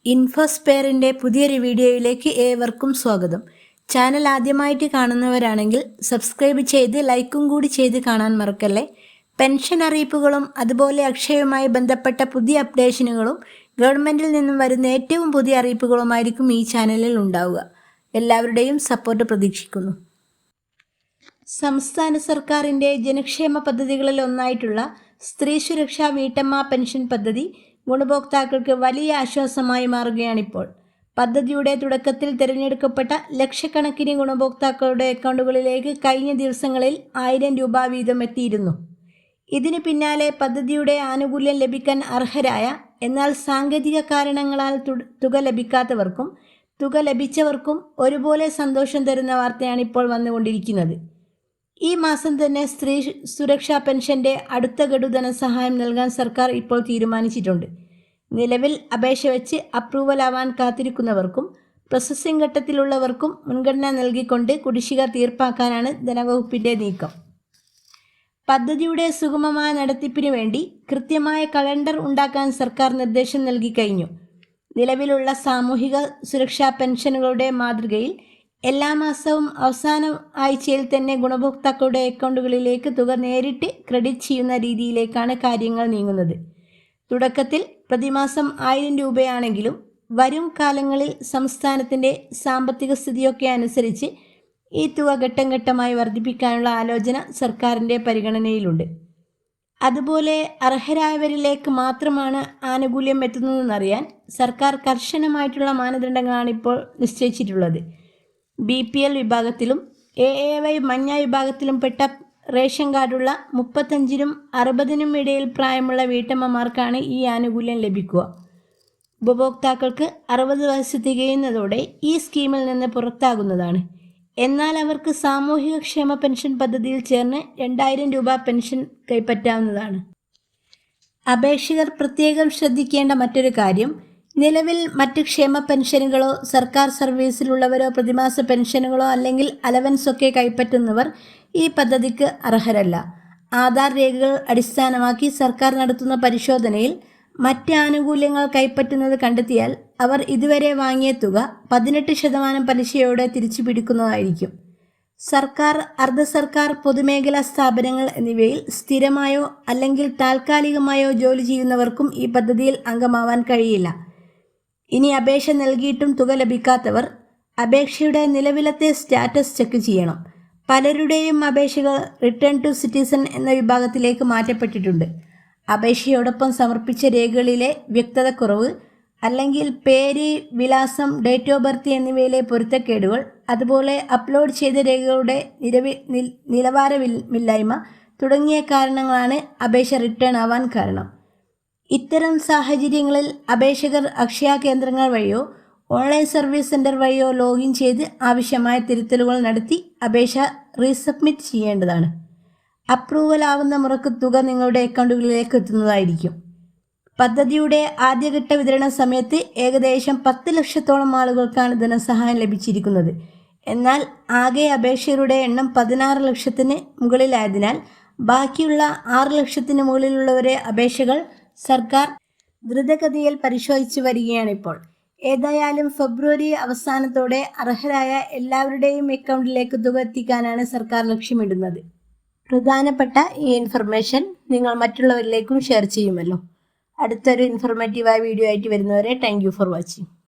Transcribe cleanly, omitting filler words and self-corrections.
ഇൻഫോസ്പെയറിൻ്റെ പുതിയൊരു വീഡിയോയിലേക്ക് ഏവർക്കും സ്വാഗതം. ചാനൽ ആദ്യമായിട്ട് കാണുന്നവരാണെങ്കിൽ സബ്സ്ക്രൈബ് ചെയ്ത് ലൈക്കും കൂടി ചെയ്ത് കാണാൻ മറക്കല്ലേ. പെൻഷൻ അറിയിപ്പുകളും അതുപോലെ അക്ഷയവുമായി ബന്ധപ്പെട്ട പുതിയ അപ്ഡേഷനുകളും ഗവൺമെൻറ്റിൽ നിന്നും വരുന്ന ഏറ്റവും പുതിയ അറിയിപ്പുകളുമായിരിക്കും ഈ ചാനലിൽ ഉണ്ടാവുക. എല്ലാവരുടെയും സപ്പോർട്ട് പ്രതീക്ഷിക്കുന്നു. സംസ്ഥാന സർക്കാരിൻ്റെ ജനക്ഷേമ പദ്ധതികളിൽ ഒന്നായിട്ടുള്ള സ്ത്രീ സുരക്ഷാ വീട്ടമ്മ പെൻഷൻ പദ്ധതി ഗുണഭോക്താക്കൾക്ക് വലിയ ആശ്വാസമായി മാറുകയാണിപ്പോൾ. പദ്ധതിയുടെ തുടക്കത്തിൽ തിരഞ്ഞെടുക്കപ്പെട്ട ലക്ഷക്കണക്കിന് ഗുണഭോക്താക്കളുടെ അക്കൗണ്ടുകളിലേക്ക് കഴിഞ്ഞ ദിവസങ്ങളിൽ 1000 രൂപ വീതം എത്തിയിരുന്നു. ഇതിന് പിന്നാലെ പദ്ധതിയുടെ ആനുകൂല്യം ലഭിക്കാൻ അർഹരായ എന്നാൽ സാങ്കേതിക കാരണങ്ങളാൽ തുക ലഭിക്കാത്തവർക്കും തുക ലഭിച്ചവർക്കും ഒരുപോലെ സന്തോഷം തരുന്ന വാർത്തയാണ് ഇപ്പോൾ വന്നുകൊണ്ടിരിക്കുന്നത്. ഈ മാസം തന്നെ സ്ത്രീ സുരക്ഷാ പെൻഷൻ്റെ അടുത്ത ഗഡു ധനസഹായം നൽകാൻ സർക്കാർ ഇപ്പോൾ തീരുമാനിച്ചിട്ടുണ്ട്. നിലവിൽ അപേക്ഷ വെച്ച് അപ്രൂവൽ ആവാൻ കാത്തിരിക്കുന്നവർക്കും പ്രോസസ്സിംഗ് ഘട്ടത്തിലുള്ളവർക്കും മുൻഗണന നൽകിക്കൊണ്ട് കുടിശ്ശിക തീർപ്പാക്കാനാണ് ധനവകുപ്പിൻ്റെ നീക്കം. പദ്ധതിയുടെ സുഗമമായ നടത്തിപ്പിനു വേണ്ടി കൃത്യമായ കലണ്ടർ ഉണ്ടാക്കാൻ സർക്കാർ നിർദ്ദേശം നൽകി കഴിഞ്ഞു. നിലവിലുള്ള സാമൂഹിക സുരക്ഷാ പെൻഷനുകളുടെ മാതൃകയിൽ എല്ലാ മാസവും അവസാന ആഴ്ചയിൽ തന്നെ ഗുണഭോക്താക്കളുടെ അക്കൗണ്ടുകളിലേക്ക് തുക നേരിട്ട് ക്രെഡിറ്റ് ചെയ്യുന്ന രീതിയിലേക്കാണ് കാര്യങ്ങൾ നീങ്ങുന്നത്. തുടക്കത്തിൽ പ്രതിമാസം 1000 രൂപയാണെങ്കിലും വരും കാലങ്ങളിൽ സംസ്ഥാനത്തിൻ്റെ സാമ്പത്തിക സ്ഥിതിയൊക്കെ അനുസരിച്ച് ഈ തുക ഘട്ടം ഘട്ടമായി വർദ്ധിപ്പിക്കാനുള്ള ആലോചന സർക്കാരിൻ്റെ പരിഗണനയിലുണ്ട്. അതുപോലെ അർഹരായവരിലേക്ക് മാത്രമാണ് ആനുകൂല്യം എത്തുന്നതെന്നറിയാൻ സർക്കാർ കർശനമായിട്ടുള്ള മാനദണ്ഡങ്ങളാണ് ഇപ്പോൾ നിശ്ചയിച്ചിട്ടുള്ളത്. BPL വിഭാഗത്തിലും AAY മഞ്ഞ വിഭാഗത്തിലും പെട്ട റേഷൻ കാർഡുള്ള 35-നും 60-നും ഇടയിൽ പ്രായമുള്ള വീട്ടമ്മമാർക്കാണ് ഈ ആനുകൂല്യം ലഭിക്കുക. ഉപഭോക്താക്കൾക്ക് 60 വയസ്സ് തികയുന്നതോടെ ഈ സ്കീമിൽ നിന്ന് പുറത്താകുന്നതാണ്. എന്നാൽ അവർക്ക് സാമൂഹിക ക്ഷേമ പെൻഷൻ പദ്ധതിയിൽ ചേർന്ന് 2000 രൂപ പെൻഷൻ കൈപ്പറ്റാവുന്നതാണ്. അപേക്ഷകർ പ്രത്യേകം ശ്രദ്ധിക്കേണ്ട മറ്റൊരു കാര്യം, നിലവിൽ മറ്റ് ക്ഷേമ പെൻഷനുകളോ സർക്കാർ സർവീസിലുള്ളവരോ പ്രതിമാസ പെൻഷനുകളോ അല്ലെങ്കിൽ അലവൻസൊക്കെ കൈപ്പറ്റുന്നവർ ഈ പദ്ധതിക്ക് അർഹരല്ല. ആധാർ രേഖകൾ അടിസ്ഥാനമാക്കി സർക്കാർ നടത്തുന്ന പരിശോധനയിൽ മറ്റ് ആനുകൂല്യങ്ങൾ കൈപ്പറ്റുന്നത് കണ്ടെത്തിയാൽ അവർ ഇതുവരെ വാങ്ങിയ തുക 18% പലിശയോടെ തിരിച്ചു പിടിക്കുന്നതായിരിക്കും. സർക്കാർ, അർദ്ധ സർക്കാർ, പൊതുമേഖലാ സ്ഥാപനങ്ങൾ എന്നിവയിൽ സ്ഥിരമായോ അല്ലെങ്കിൽ താൽക്കാലികമായോ ജോലി ചെയ്യുന്നവർക്കും ഈ പദ്ധതിയിൽ അംഗമാവാൻ കഴിയില്ല. ഇനി അപേക്ഷ നൽകിയിട്ടും തുക ലഭിക്കാത്തവർ അപേക്ഷയുടെ നിലവിലത്തെ സ്റ്റാറ്റസ് ചെക്ക് ചെയ്യണം. പലരുടെയും അപേക്ഷകൾ റിട്ടേൺ ടു സിറ്റിസൺ എന്ന വിഭാഗത്തിലേക്ക് മാറ്റപ്പെട്ടിട്ടുണ്ട്. അപേക്ഷയോടൊപ്പം സമർപ്പിച്ച രേഖകളിലെ വ്യക്തതക്കുറവ് അല്ലെങ്കിൽ പേര്, വിലാസം, ഡേറ്റ് ഓഫ് ബർത്ത് എന്നിവയിലെ പൊരുത്തക്കേടുകൾ, അതുപോലെ അപ്ലോഡ് ചെയ്ത രേഖകളുടെ നിലവാരമില്ലായ്മ തുടങ്ങിയ കാരണങ്ങളാണ് അപേക്ഷ റിട്ടേൺ ആവാൻ കാരണം. ഇത്തരം സാഹചര്യങ്ങളിൽ അപേക്ഷകർ അക്ഷയ കേന്ദ്രങ്ങൾ വഴിയോ ഓൺലൈൻ സർവീസ് സെൻറ്റർ വഴിയോ ലോഗിൻ ചെയ്ത് ആവശ്യമായ തിരുത്തലുകൾ നടത്തി അപേക്ഷ റീസബ്മിറ്റ് ചെയ്യേണ്ടതാണ്. അപ്രൂവൽ ആവുന്ന മുറക്ക് തുക നിങ്ങളുടെ അക്കൗണ്ടുകളിലേക്ക് എത്തുന്നതായിരിക്കും. പദ്ധതിയുടെ ആദ്യഘട്ട വിതരണ സമയത്ത് ഏകദേശം 10 ലക്ഷത്തോളം ആളുകൾക്കാണ് ധനസഹായം ലഭിച്ചിരിക്കുന്നത്. എന്നാൽ ആകെ അപേക്ഷകരുടെ എണ്ണം 16 ലക്ഷത്തിന് മുകളിലായതിനാൽ ബാക്കിയുള്ള 6 ലക്ഷത്തിന് മുകളിലുള്ളവരെ അപേക്ഷകൾ സർക്കാർ ദ്രുതഗതിയിൽ പരിശോധിച്ച് വരികയാണിപ്പോൾ. ഏതായാലും ഫെബ്രുവരി അവസാനത്തോടെ അർഹരായ എല്ലാവരുടെയും അക്കൗണ്ടിലേക്ക് തുക എത്തിക്കാനാണ് സർക്കാർ ലക്ഷ്യമിടുന്നത്. പ്രധാനപ്പെട്ട ഈ ഇൻഫർമേഷൻ നിങ്ങൾ മറ്റുള്ളവരിലേക്കും ഷെയർ ചെയ്യുമല്ലോ. അടുത്തൊരു ഇൻഫോർമേറ്റീവായ വീഡിയോ ആയിട്ട് വരുന്നവരെ താങ്ക് യു ഫോർ വാച്ചിങ്.